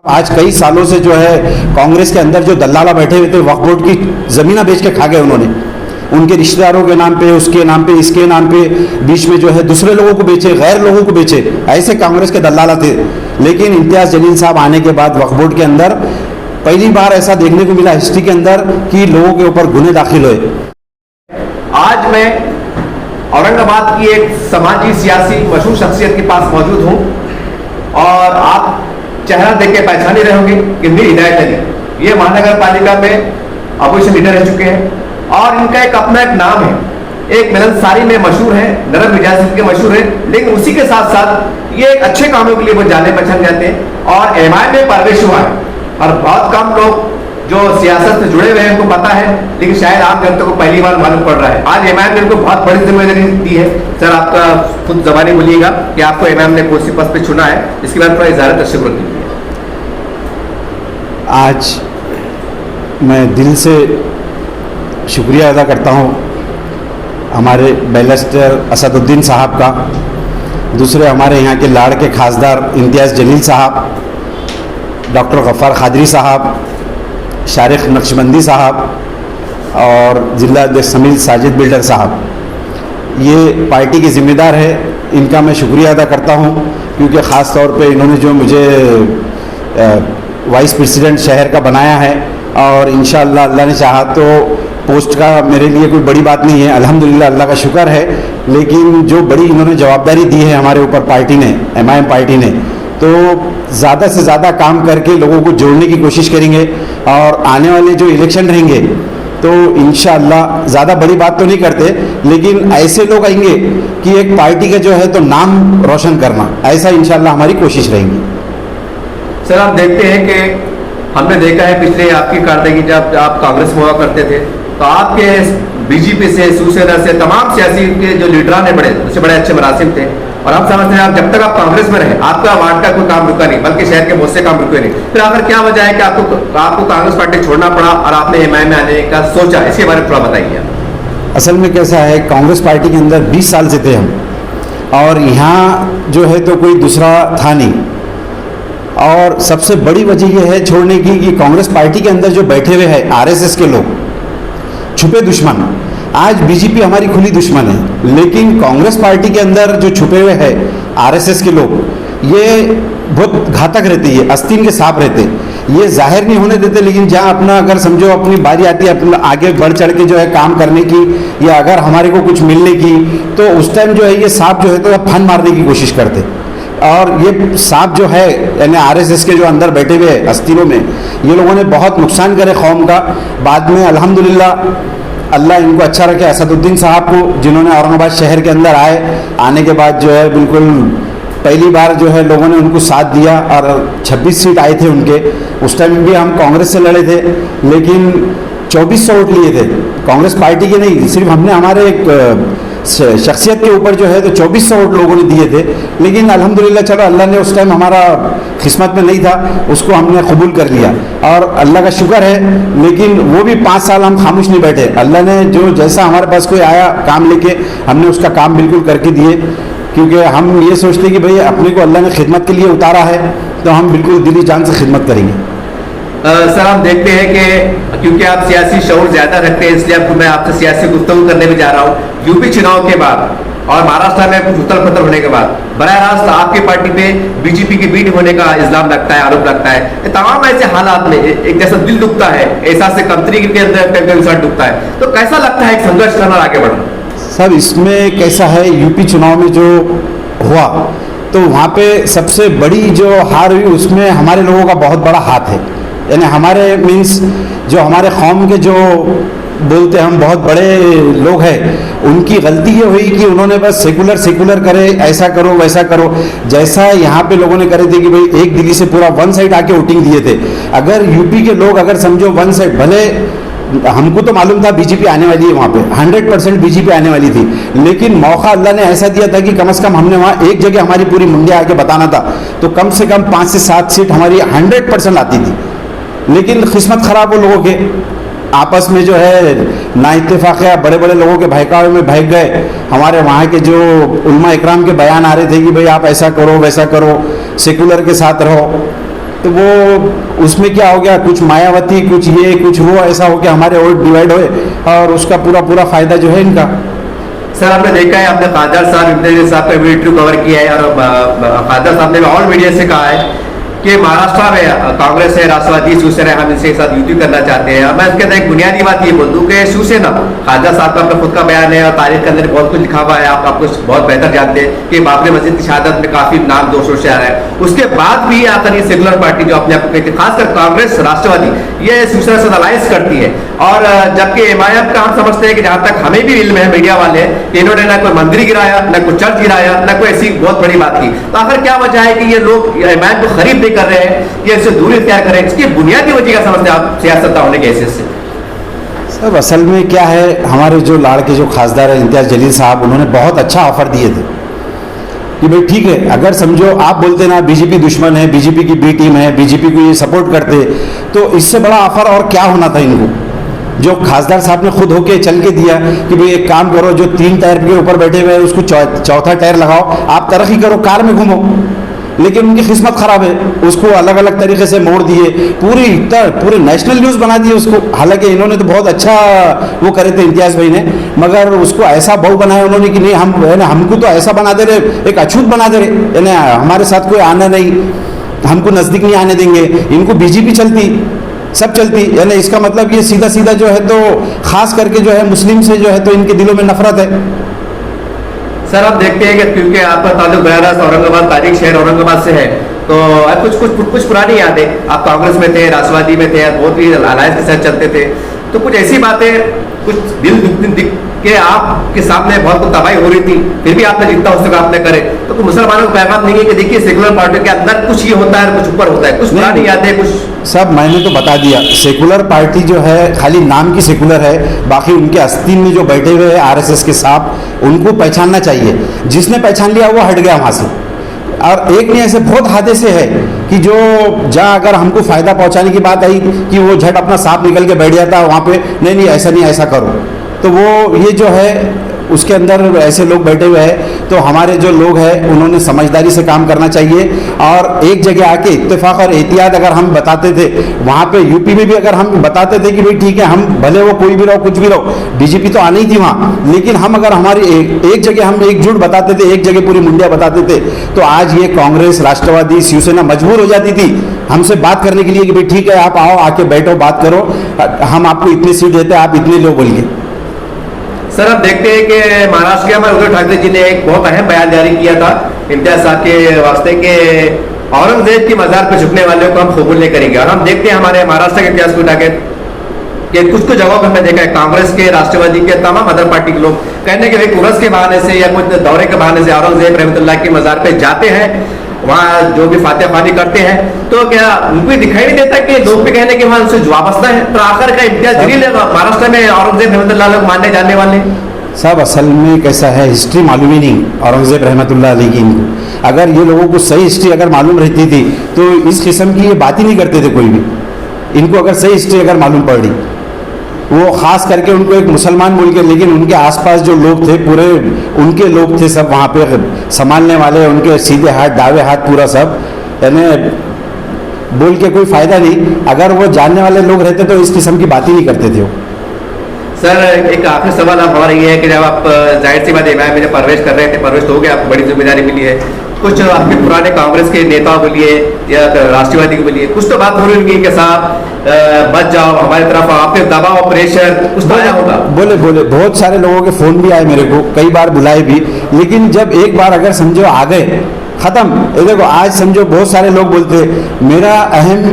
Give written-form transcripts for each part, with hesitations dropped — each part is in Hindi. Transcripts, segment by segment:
आज कई सालों से जो है कांग्रेस के अंदर जो दल्लाला बैठे हुए थे, वक्फ बोर्ड की ज़मीनें बेच के खा गए उन्होंने। उनके रिश्तेदारों के नाम पे, उसके नाम पे, इसके नाम पे, बीच में जो है दूसरे लोगों को बेचे, गैर लोगों को बेचे, ऐसे कांग्रेस के दल्लाला थे। लेकिन इम्तियाज़ जलील साहब आने के बाद वक्फ बोर्ड के अंदर पहली बार ऐसा देखने को मिला हिस्ट्री के अंदर कि लोगों के ऊपर गुने दाखिल हुए। आज मैं औरंगाबाद की एक समाजी सियासी मशहूर शख्सियत के पास मौजूद हूं और आप चेहरा देख के पहचान ही रहे होंगे कि मीर हिदायत अली। ये महानगर पालिका में अपोजिशन लीडर रह चुके हैं और इनका एक अपना एक नाम है, एक मिलनसारी में मशहूर है, नरम मिजाज के मशहूर है, लेकिन उसी के साथ साथ ये एक अच्छे कामों के लिए वो जाने पहचान जाते हैं और एमआईएम में परवेश हुआ है। और बहुत कम लोग जो सियासत से जुड़े हुए हैं उनको पता है, लेकिन शायद आम जनता को पहली बार मालूम पड़ रहा है। आज एमआईएम ने उनको बहुत बड़ी जिम्मेदारी दी है। सर, आपका खुद जबानी बोलिएगा कि आपको एमआईएम ने कौन सी पद पे चुना है, इसके बाद थोड़ा इज़हार तशक्कुर कीजिए। आज मैं दिल से शुक्रिया अदा करता हूँ हमारे बैरिस्टर असदुद्दीन साहब का, दूसरे हमारे यहाँ के लाड़ के खासदार इम्तियाज़ जलील साहब, डॉक्टर गफ़ार खादरी साहब, शारिक नक्शबंदी साहब और जिला अध्यक्ष समील साजिद बिल्डर साहब। ये पार्टी के ज़िम्मेदार है, इनका मैं शुक्रिया अदा करता हूँ क्योंकि ख़ास तौर पे इन्होंने जो मुझे वाइस प्रेसिडेंट शहर का बनाया है और इंशाअल्लाह अल्लाह ने चाहा तो पोस्ट का मेरे लिए कोई बड़ी बात नहीं है, अल्हम्दुलिल्लाह अल्लाह का शुक्र है। लेकिन जो बड़ी इन्होंने जवाबदारी दी है हमारे ऊपर पार्टी ने, एमआईएम पार्टी ने, तो ज़्यादा से ज़्यादा काम करके लोगों को जोड़ने की कोशिश करेंगे और आने वाले जो इलेक्शन रहेंगे तो इंशाअल्लाह ज़्यादा बड़ी बात तो नहीं करते, लेकिन ऐसे लोग आएंगे कि एक पार्टी का जो है तो नाम रोशन करना, ऐसा इंशाअल्लाह हमारी कोशिश रहेगी। सर, आप देखते हैं कि हमने देखा है पिछले आपकी कारदगी जब आप कांग्रेस में हुआ करते थे तो आपके बीजेपी से, शिवसेना से, तमाम सियासी के जो लीडरान है उससे बड़े अच्छे मरासिम थे और हम समझते हैं आप जब तक आप कांग्रेस में रहे आपका वार्ड का कोई काम रुका नहीं, बल्कि शहर के बहुत से काम रुके नहीं। फिर आखिर क्या वजह है कि आपको कांग्रेस पार्टी छोड़ना पड़ा और आपने एमआईएम में आने का सोचा, इसके बारे में थोड़ा बताइए। असल में कैसा है, कांग्रेस पार्टी के अंदर 20 साल से थे हम और यहाँ जो है तो कोई दूसरा था नहीं। और सबसे बड़ी वजह यह है छोड़ने की कि कांग्रेस पार्टी के अंदर जो बैठे हुए हैं आरएसएस के लोग, छुपे दुश्मन, आज बीजेपी हमारी खुली दुश्मन है, लेकिन कांग्रेस पार्टी के अंदर जो छुपे हुए हैं आरएसएस के लोग, ये बहुत घातक रहते, ये आस्तीन के सांप रहते, ये जाहिर नहीं होने देते, लेकिन जहाँ अपना अगर समझो अपनी बारी आती है अपना आगे बढ़ चढ़ के जो है काम करने की या अगर हमारे को कुछ मिलने की, तो उस टाइम जो है ये सांप जो है तो फन मारने की कोशिश करते। और ये सांप जो है यानी आरएसएस के जो अंदर बैठे हुए अस्तियों में, ये लोगों ने बहुत नुकसान करे कौम का। बाद में अल्हम्दुलिल्लाह अल्लाह इनको अच्छा रखे, असदुद्दीन साहब को जिन्होंने औरंगाबाद शहर के अंदर आने के बाद जो है बिल्कुल पहली बार जो है लोगों ने उनको साथ दिया और 26 सीट आए थे उनके। उस टाइम भी हम कांग्रेस से लड़े थे लेकिन 2400 वोट लिए थे, कांग्रेस पार्टी के नहीं, सिर्फ हमने हमारे एक शख्सियत के ऊपर जो है तो 2400 वोट लोगों ने दिए थे। लेकिन अल्हम्दुलिल्लाह चलो अल्लाह ने उस टाइम हमारा किस्मत में नहीं था, उसको हमने कबूल कर लिया और अल्लाह का शुक्र है। लेकिन वो भी 5 साल हम खामोश नहीं बैठे, अल्लाह ने जो जैसा हमारे पास कोई आया काम लेके हमने उसका काम बिल्कुल करके दिए, क्योंकि हम ये सोचते कि भाई अपने को अल्लाह ने खिदमत के लिए उतारा है तो हम बिल्कुल दिली जान से खिदमत करेंगे। सर, हम देखते हैं कि क्योंकि आप सियासी शऊर ज्यादा रखते हैं इसलिए मैं आपसे सियासी गुफ्तगू करने में जा रहा हूँ। यूपी चुनाव के बाद और महाराष्ट्र में कुछ उथल पुथल होने के बाद बराह रास्त आपकी पार्टी पे बीजेपी की बीट होने का इल्जाम लगता है, आरोप लगता है। तमाम ऐसे हालात में एक जैसा दिल दुखता है, एहसास से कमतरी के अंदर दुखता है, तो कैसा लगता है एक संघर्ष करना आगे बढ़ना? सर, इसमें कैसा है, यूपी चुनाव में जो हुआ तो वहाँ पे सबसे बड़ी जो हार हुई उसमें हमारे लोगों का बहुत बड़ा हाथ है। यानी हमारे मीन्स जो हमारे कौम के जो बोलते हम बहुत बड़े लोग हैं, उनकी गलती ये हुई कि उन्होंने बस सेकुलर करे, ऐसा करो वैसा करो, जैसा यहाँ पे लोगों ने करे थे कि भाई एक दिल्ली से पूरा वन साइड आके वोटिंग दिए थे। अगर यूपी के लोग अगर समझो वन साइड, भले हमको तो मालूम था बीजेपी आने वाली है, वहाँ पे 100% बीजेपी आने वाली थी, लेकिन मौका अल्लाह ने ऐसा दिया था कि कम से कम हमने वहाँ एक जगह हमारी पूरी मुंडिया आके बताना था, तो कम से कम 5 से 7 सीट हमारी 100% आती थी। लेकिन किस्मत ख़राब हो लोगों के, आपस में जो है ना इत्तेफाक़ बड़े बड़े लोगों के बहकावे में बहक गए। हमारे वहाँ के जो उलमा इकराम के बयान आ रहे थे कि भाई आप ऐसा करो वैसा करो, सेकुलर के साथ रहो, तो वो उसमें क्या हो गया, कुछ मायावती कुछ ये कुछ वो, ऐसा हो गया हमारे वोट डिवाइड हुए और उसका पूरा पूरा फायदा जो है इनका। सर आपने देखा है, आपने कादर साहब इम्तियाज साहब का वीडियो कवर किया है और कादर साहब ने ऑल मीडिया से कहा है कि महाराष्ट्र में कांग्रेस है, राष्ट्रवादी, शिवसेना, हम इनके साथ युति करना चाहते हैं। मैं इसके अंदर एक बुनियादी बात ये बोल दूं कि शिवसेना, खाजा साहब का अपना खुद का बयान है और तारीख के अंदर बहुत कुछ लिखा हुआ है, आप आपको बहुत बेहतर जानते हैं कि बाबरी मस्जिद की शहादत में काफी नाम दोषों से आ रहा है। उसके बाद भी आकर ये सेकुलर पार्टी जो अपने आप को कहती है, खासकर कांग्रेस, राष्ट्रवादी, ये शिवसेना से अलायंस करती है। और जबकि एमआईएम का हम समझते हैं कि जहां तक हमें भी इल्म है मीडिया वाले, कि इन्होंने ना कोई मंदिर गिराया, ना कोई चर्च गिराया, ना कोई ऐसी बहुत बड़ी बात की। तो आखिर क्या वजह है कि ये लोग एमआईएम को खरीद नहीं कर रहे हैं, इससे दूरी इख्तियार करें? इसकी बुनियादी वजह क्या समझते हैं आप सियासतदान होने के हैसियत से? सब असल में क्या है, हमारे जो लाड़के जो खासदार है इम्तियाज जलील साहब, उन्होंने बहुत अच्छा ऑफर दिए थे कि भाई ठीक है, अगर समझो आप बोलते ना बीजेपी दुश्मन है, बीजेपी की बी टीम है, बीजेपी को ये सपोर्ट करते, तो इससे बड़ा ऑफर और क्या होना था इनको। जो खासदार साहब ने खुद होके चल के दिया कि भाई एक काम करो, जो 3 टायर के ऊपर बैठे हुए हैं उसको चौथा टायर लगाओ, आप तरक्की करो, कार में घूमो। लेकिन उनकी किस्मत खराब है, उसको अलग अलग तरीके से मोड़ दिए, पूरे नेशनल न्यूज़ बना दिए उसको। हालांकि इन्होंने तो बहुत अच्छा वो करे थे इम्तियाज भाई ने, मगर उसको ऐसा बहु बनाया उन्होंने कि नहीं, हमको तो ऐसा बना दे रहे, एक अछूत बना दे रहे, हमारे साथ कोई आना नहीं, हमको नज़दीक नहीं आने देंगे। इनको बीजेपी चलती, सब चलती, यानी इसका मतलब ये सीधा सीधा जो है तो खास करके जो है मुस्लिम से जो है तो इनके दिलों में नफरत है। सर आप देखते हैं कि क्योंकि आपका ताल्लुक बहरास औरंगाबाद, तारीख शहर औरंगाबाद से है, तो कुछ पुरानी यादें, आप कांग्रेस में थे, राष्ट्रवादी में थे, बहुत ही अलायंस के साथ चलते थे, तो कुछ ऐसी बातें, कुछ दिल के आपके सामने बहुत कुछ तबाही हो रही थी, फिर भी आपने जितना हो सका आपने करे, तो कुछ मुसलमानों को पैगाम नहीं है कि देखिए सेकुलर पार्टी के अंदर कुछ ये होता है, कुछ ऊपर होता है, कुछ पुरानी यादें, कुछ सब मैंने तो बता दिया। सेकुलर पार्टी जो है खाली नाम की सेकुलर है, बाकी उनके आस्तीन में जो बैठे हुए हैं आरएसएस के सांप, उनको पहचानना चाहिए। जिसने पहचान लिया वो हट गया वहाँ से। और एक नहीं, ऐसे बहुत हादसे है कि जो जहाँ अगर हमको फ़ायदा पहुँचाने की बात आई कि वो झट अपना सांप निकल के बैठ जाता वहाँ पे, नहीं ऐसा नहीं, ऐसा करो। तो वो ये जो है उसके अंदर ऐसे लोग बैठे हुए हैं। तो हमारे जो लोग हैं उन्होंने समझदारी से काम करना चाहिए और एक जगह आके इत्तेफाक और एहतियात अगर हम बताते थे, वहाँ पे यूपी में भी अगर हम बताते थे कि भाई ठीक है, हम भले वो कोई भी रहो, कुछ भी रहो, बीजेपी तो आनी थी वहाँ, लेकिन हम अगर हमारी एक जगह हम एकजुट बताते थे, एक जगह पूरी मुंडिया बताते थे, तो आज ये कांग्रेस, राष्ट्रवादी, शिवसेना मजबूर हो जाती थी हमसे बात करने के लिए कि भाई ठीक है, आप आओ, आके बैठो, बात करो, हम आपको इतनी सीट देते हैं, आप इतने लोग बोलिए। सर आप देखते हैं कि महाराष्ट्र के हमारे उद्धव ठाकरे जी ने एक बहुत अहम बयान जारी किया था इम्तियाज साहब के वास्ते के औरंगजेब की मजार पर झुकने वालों को हम कबूल नहीं करेंगे। और हम देखते हैं हमारे महाराष्ट्र के इतिहास को उठा के कि कुछ जगहों पर हमने देखा है कांग्रेस के, राष्ट्रवादी के, तमाम अदर पार्टी के लोग कहने के भाई उर्स के बहाने से या कुछ दौरे के बहाने से औरंगजेब रहमतुल्लाह की मजार पे जाते हैं, वहाँ जो भी फातिहा खानी करते हैं, तो क्या उनको दिखाई नहीं देता कि लोग भी कहने के वहां उनसे वापसता है? तो आखिर का इम्तियाज जलील महाराष्ट्र में औरंगजेब रहमतुल्लाह लोग मानने जाने वाले सब असल में कैसा है, हिस्ट्री मालूम ही नहीं औरंगजेब रहमतुल्लाह अलैह की इनको। अगर ये लोगों को सही हिस्ट्री अगर मालूम रहती थी तो इस किस्म की ये बात ही नहीं करते थे कोई भी। इनको अगर सही हिस्ट्री अगर मालूम पड़ रही, वो ख़ास करके उनको एक मुसलमान बोल के, लेकिन उनके आसपास जो लोग थे पूरे उनके लोग थे, सब वहाँ पे संभालने वाले, उनके सीधे हाथ दावे हाथ पूरा सब, यानी बोल के कोई फ़ायदा नहीं। अगर वो जानने वाले लोग रहते तो इस किस्म की बात ही नहीं करते थे वो। सर एक आखिरी सवाल आप हमारा ये है कि जब आप जाहिर सी बात है मेरे परवेश कर रहे थे, परवेश तो हो गया, आपको बड़ी जिम्मेदारी मिली है, कुछ आपके पुराने कांग्रेस के नेताओं के लिए या राष्ट्रवादी के लिए कुछ तो बात हो रही होगी कि साहब बच जाओ हमारी तरफ, आपके दबाव प्रेशर कुछ तो आया होगा? बोले बहुत सारे लोगों के फ़ोन भी आए मेरे को, कई बार बुलाए भी, लेकिन जब एक बार अगर समझो आ गए ख़त्म। देखो आज समझो बहुत सारे लोग बोलते मेरा अहम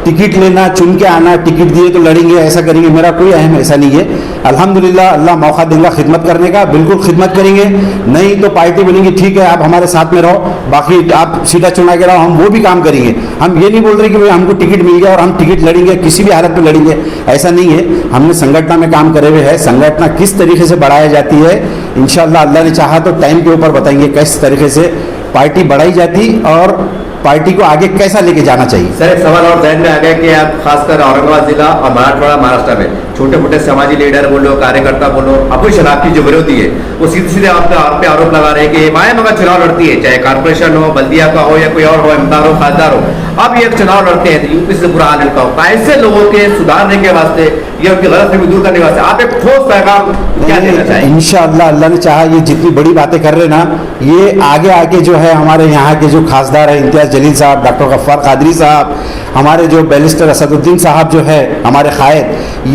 टिकट लेना, चुन के आना, टिकट दिए तो लड़ेंगे, ऐसा करेंगे, मेरा कोई अहम ऐसा नहीं है। अल्हम्दुलिल्लाह अल्लाह मौका देगा खिदमत करने का, बिल्कुल खिदमत करेंगे। नहीं तो पार्टी बनेगी, ठीक है आप हमारे साथ में रहो, बाकी आप सीधा चुना के रहो, हम वो भी काम करेंगे। हम ये नहीं बोल रहे कि भाई हमको टिकट मिल गया और हम टिकट लड़ेंगे, किसी भी हालत में लड़ेंगे, ऐसा नहीं है। हमने संगठन में काम करे हुए है, संगठन किस तरीके से बढ़ाई जाती है इंशाअल्लाह अल्लाह ने चाहा तो टाइम के ऊपर बताएंगे किस तरीके से पार्टी बढ़ाई जाती और पार्टी को आगे कैसा लेके जाना चाहिए। सर एक सवाल और जहन में आ गया कि आप खासकर औरंगाबाद जिला और मराठवाड़ा महाराष्ट्र में छोटे मोटे समाजी लीडर बोलो, कार्यकर्ता बोलो, अबू शराब की जो विरोधी है वो सीधे सीधे आप पे आरोप लगा रहे हैं कि एमआईएम अगर चुनाव लड़ती है, चाहे कारपोरेशन हो, बल्दिया का हो या कोई और हो, इमदार हो, खासदार हो, अब ये चुनाव लड़ते हैं तो यूपी से बुरा हाल इनका होता है। ऐसे लोगों के सुधारने के वास्ते, ये उनकी गलतफहमी दूर करने के वास्ते आप एक ठोस पैगाम क्या देना चाहेंगे? इंशाअल्लाह अल्लाह ने चाहा ये जितनी बड़ी बातें कर रहे ना, ये आगे आके जो है हमारे यहाँ के जो खासदार है इम्तियाज़ जलील साहब, डॉक्टर गफ्फार कादरी साहब, हमारे जो बैरिस्टर असदुद्दीन साहब जो है हमारे कायद,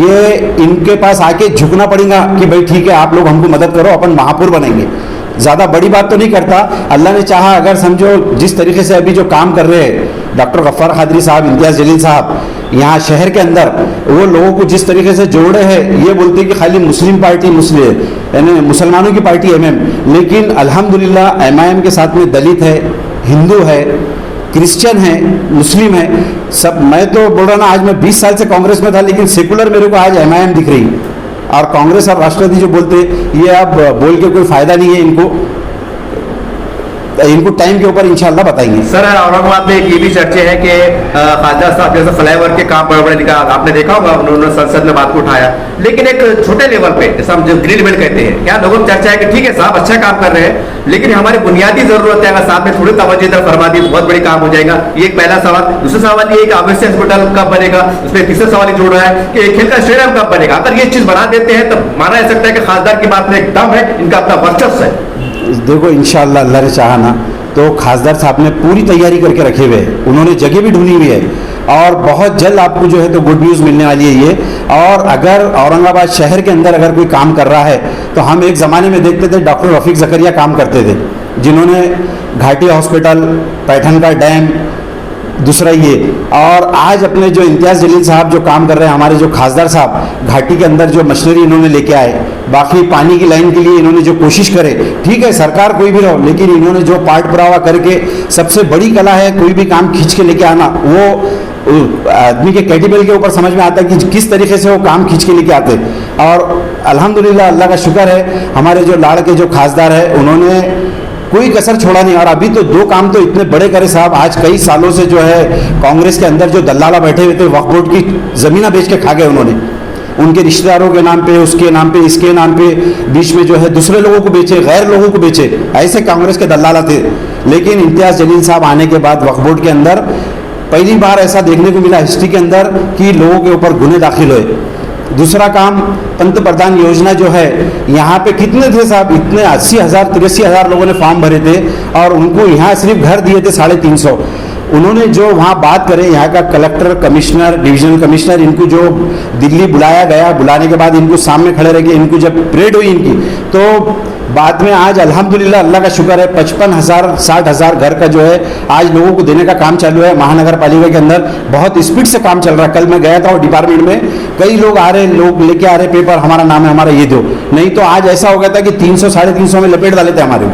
ये इनके पास आके झुकना पड़ेगा कि भाई ठीक है आप लोग हमको मदद करो, अपन महापुर बनेंगे। ज़्यादा बड़ी बात तो नहीं करता, अल्लाह ने चाहा अगर समझो जिस तरीके से अभी जो काम कर रहे हैं डॉक्टर गफ्फार कादरी साहब, इम्तियाज़ जलील साहब यहाँ शहर के अंदर, वो लोगों को जिस तरीके से जोड़े हैं, ये बोलते हैं कि खाली मुस्लिम पार्टी मुस्लिम यानी मुसलमानों की पार्टी एमएम, लेकिन अल्हम्दुलिल्लाह एमआईएम के साथ में दलित है, हिंदू है, क्रिश्चियन है, मुस्लिम है, सब। मैं तो बोल रहा ना, आज मैं 20 साल से कांग्रेस में था, लेकिन सेकुलर मेरे को आज एमआईएम दिख रही। और कांग्रेस और राष्ट्रवादी जो बोलते ये अब बोल के कोई फायदा नहीं है, इनको टाइम के ऊपर इंशाल्लाह बताएंगे। सर, औरंगाबाद में एक ये भी चर्चे है कि खासदार साहब जैसे फ्लाईओवर के काम बड़े बड़े आपने देखा होगा, उन्होंने संसद में बात को उठाया, लेकिन एक छोटे लेवल पे जैसे हम जो ग्रीन बेल्ट कहते हैं, क्या लोगों में चर्चा है कि ठीक है साहब अच्छा काम कर रहे हैं, लेकिन हमारी बुनियादी जरूरत है, अगर साहब ने थोड़ी तवज्जो इधर फरमा दी बहुत बड़ी काम हो जाएगा। ये एक पहला सवाल। दूसरा सवाल ये कि आवासीय हॉस्पिटल कब बनेगा, उसमें तीसरा सवाल ही जोड़ रहा है कि खेल का स्टेडियम कब बनेगा। अगर ये चीज बना देते हैं तो माना जा सकता है कि खासदार की बात में एक दम है, इनका अपना वर्चस्व है। देखो इंशाअल्लाह अल्लाह ने चाहा ना तो खासदार साहब ने पूरी तैयारी करके रखे हुए हैं, उन्होंने जगह भी ढूंढी हुई है और बहुत जल्द आपको जो है तो गुड न्यूज़ मिलने वाली है ये। और अगर औरंगाबाद शहर के अंदर अगर कोई काम कर रहा है तो हम एक ज़माने में देखते थे डॉक्टर रफ़ीक ज़करिया काम करते थे, जिन्होंने घाटी हॉस्पिटल, पैठन का डैम, दूसरा ये, और आज अपने जो इम्तियाज़ जलील साहब जो काम कर रहे हैं, हमारे जो खासदार साहब घाटी के अंदर जो मशीनरी इन्होंने लेके आए, बाकी पानी की लाइन के लिए इन्होंने जो कोशिश करे, ठीक है सरकार कोई भी रहो, लेकिन इन्होंने जो पार्ट पुरावा करके, सबसे बड़ी कला है कोई भी काम खींच के लेके आना, वो आदमी के कैटेबल के ऊपर समझ में आता है कि किस तरीके से वो काम खींच के लेके आते। और अल्हम्दुलिल्लाह अल्लाह का शुक्र है हमारे जो लाड़ के जो खासदार है उन्होंने कोई कसर छोड़ा नहीं। और अभी तो 2 काम तो इतने बड़े करे साहब, आज कई सालों से जो है कांग्रेस के अंदर जो दलाला बैठे हुए थे, वक्फ बोर्ड की ज़मीनें बेच के खा गए उन्होंने, उनके रिश्तेदारों के नाम पे, उसके नाम पे, इसके नाम पे, बीच में जो है दूसरे लोगों को बेचे, गैर लोगों को बेचे, ऐसे कांग्रेस के दलाला थे। लेकिन इम्तियाज़ जलील साहब आने के बाद वक्फ बोर्ड के अंदर पहली बार ऐसा देखने को मिला हिस्ट्री के अंदर कि लोगों के ऊपर गुने दाखिल हुए। दूसरा काम, पंत प्रधान योजना जो है, यहाँ पे कितने थे साहब, इतने 80,000 83,000 लोगों ने फॉर्म भरे थे और उनको यहाँ सिर्फ घर दिए थे 350। उन्होंने जो वहाँ बात करे, यहाँ का कलेक्टर, कमिश्नर, डिविजनल कमिश्नर, इनको जो दिल्ली बुलाया गया, बुलाने के बाद इनको सामने खड़े रह गए, इनको जब परेड हुई इनकी, तो बाद में आज अल्हम्दुलिल्लाह अल्लाह का शुक्र है 55,000 60,000 घर का जो है आज लोगों को देने का काम चालू है। महानगर पालिका के अंदर बहुत स्पीड से काम चल रहा है। कल मैं गया था और डिपार्टमेंट में कई लोग आ रहे, लोग लेके आ रहे पेपर, हमारा नाम है, हमारा ये दो, नहीं तो आज ऐसा हो गया था कि 300 350 में लपेट डाले थे हमारे।